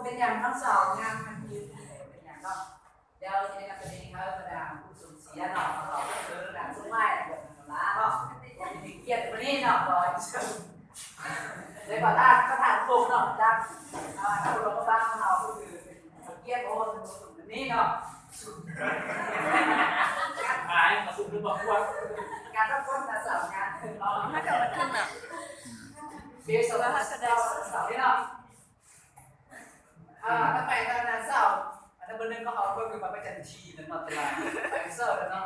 เป็นอย่างทั้งสองงานมันยืนเป็นอย่างก็เดี๋ยวจะได้ประเด็นเขาประดาผู้สูญเสียเนาะเราก็คือระดับซุ้มไม้ระดับหน้าเนาะมีเกียรติวันนี้เนาะก่อนเลยก่อนถ้าก็ถามโครงเนาะจ้าถ้าเราก็บ้างเราก็คือเกียรติโอ้วันนี้เนาะหายมาสุ่มขึ้นบอกว่าการรับคนแต่สาวงานคือเราถ้าเกิดมันขึ้นแบบเบี้ยสาวถ้าแสดงสาวนี่เนาะถ้าไปตอนนั้นสาวอันนั้นเบอร์หนึ่งก็เอาเพื่อคือมาไปจันทีนั่นมาตลาดไปเสิร์ฟแล้วเนาะ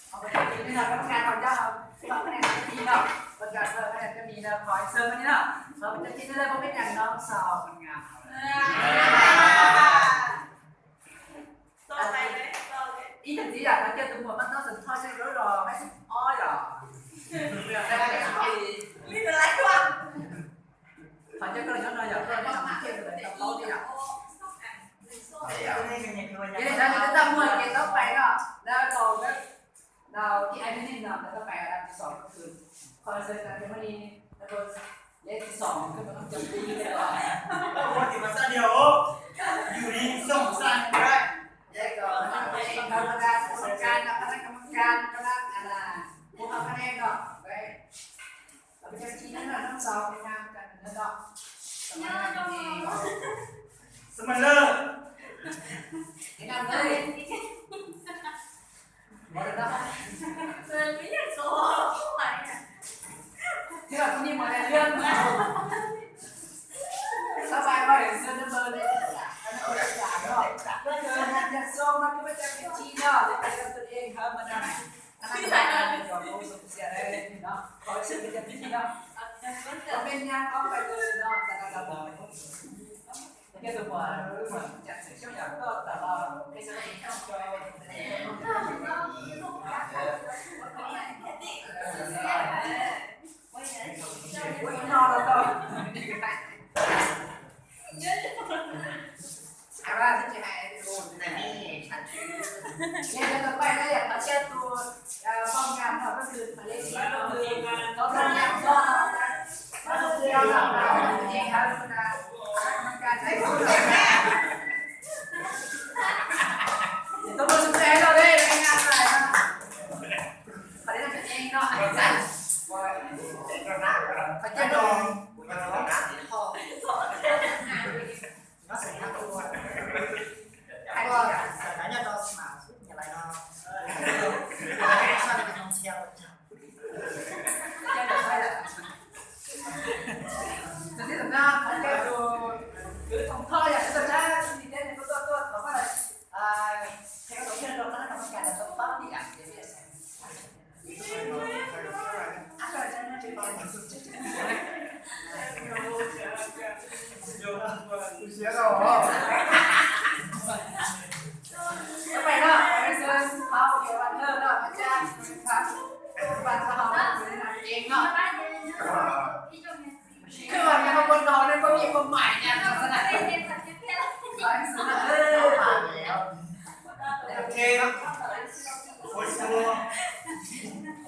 เอาไปจันทีนี่เนาะกรรมการเขาจะเอาต้องคะแนนทีเนาะประกาศว่าคะแนนจะมีเนาะคอยเสิร์ฟมานี่เนาะเราไปจันทีนั่นเลยเพราะเป็นอย่างน้องสาวมันงามต่อไปไหมต่อไปอีถึงที่อยากมาเจอตัวมันต้องสัญชาติรอรอไม่ใช่อ้อยหรอเรื่องอะไรกันไอ้มีอะไรวะเขาจะกระโดดน้อยอย่างเพื่อนไม่ทำเที่ยวเลยต้องเราเนี่ยยังไงเราจะตั้งมวยเกมต้องไปเนาะแล้วเราที่ไอ้นี่เนาะแล้วก็ไปอันที่สองก็คือคอนเสิร์ตการเทมนีแล้วก็เลขที่สองคือมันต้องจบปีเลยว่าวันที่มาซะเดียวอยู่นี่ส่งสั่งได้เลขก็มันเป็นกรรมการคณะกรรมการคณะอะไรพวกเขาคะแนนเนาะไปเราไปเจอทีนั้นเราต้องสอบงานกันแล้วเนาะสมัยเลิกงานเลยหมดแล้วเดินไม่อยากโซ่ไหวอ่ะที่เราที่นี่หมดเรื่องสบายว่าเสื้อเบอร์เลยก็คือมันจะส่งมาที่ประจำที่เนาะเลยไปกับตัวเองครับมันนะที่ไหนเนาะยอมรู้สึกเสียเลยเนาะขอชื่อประจำที่เนาะก็เป็นงานก็ไปเลยเนาะแต่เราบอกแค่ตัวเหมือนจะเสียชื่ออย่างก็แต่เราไม่ใช่ช่องจอยนอนแล้วก็อะไรที่จะให้ดูแต่นี่ฉันชื่อเนี่ยจะไปแล้วอยากมาเชื่อตัวป้องกันเขาก็คือมาเลเซียก็คือเขาทำงานก็คือเราเองครับมันการใช้ความรู้ต้องมาสนใจเราได้งานอะไรนะเขาได้ทำเองเนาะเขาจะลองSebenarnya kalau masuk nyalain saya dengan siapa jadi sebenarnya mereka itu contoh ya saja di dalam itu apa saya tahu kan dokter kan kamu ada tempat tidak biasa apa aja coba usia dongไปเนาะไปเจอเขาเกี่ยวกับเรื่องเนาะอาจารย์ครับวันเขาเองเนาะคือว่ามีคนนอนเนี่ยก็มีคนใหม่เนี่ยลักษณะโอเคครับโอ้ยสโลว์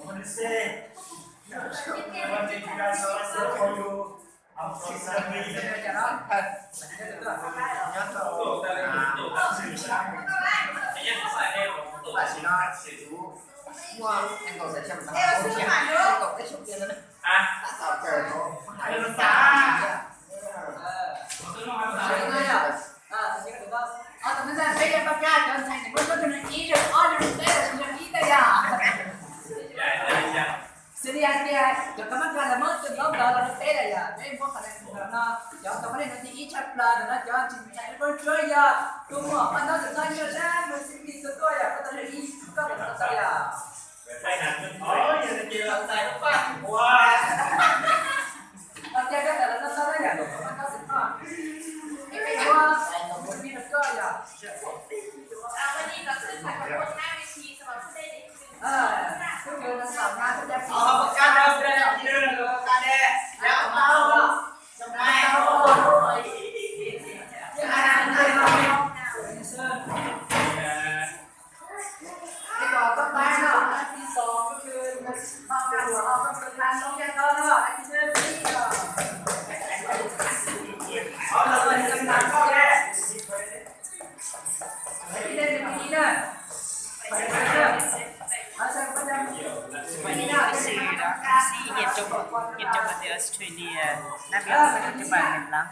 วันนี้เซ่วันนี้ที่การสอนเสริมคนอยู่เอาคนสามีจะร้องเปิดย้อนตัวสื่อสารว่าสิน้อยสื่อรู้ว่าแอนโกจะทำอะไรโอเคตกได้ชุดเดียวเลยต่อเกิดเขาเรื่องสาteman-teman saya pakai dan saya pun dengan ini order dengan kita ya sedia dia teman kalau mau tu lo dah ada ya jadi mau karena yang teman nanti icap lah dan jangan cinta berjuang ya semua anda tanya saya mesti bisa tu ya kata dia ini kata saya ใช่นะอ๋ออย่าจะเกี่ยวใส่ลูกป้าว้าแต่ก็แต่ละนั่นได้อย่างมันก็สิบห้าไม่ว่าคนนี้มันก็อย่าวันนี้เราขึ้นมาบนหน้าเวทีสำหรับผู้ได้ดีทุกคนมันสามารถที่จะ อ๋อการเดินเดินที่เดินการเดินแล้วเมาอ่ะไม่เอาต่อไปเนาะที่สองก็คือมาเป็นหัวเราก็คือการต้อง coba di Australia. Nah, biasa kita coba lah.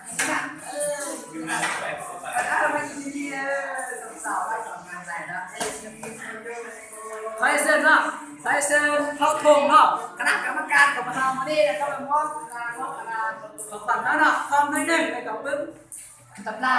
ไฟเซอร์เนาะไฟเซอร์เขาทงเนาะคณะกรรมการกับมาทำมานี่แล้วก็มามอบของขวัญเนาะพร้อมด้วยหนึ่งไปกับปึ๊บตำรา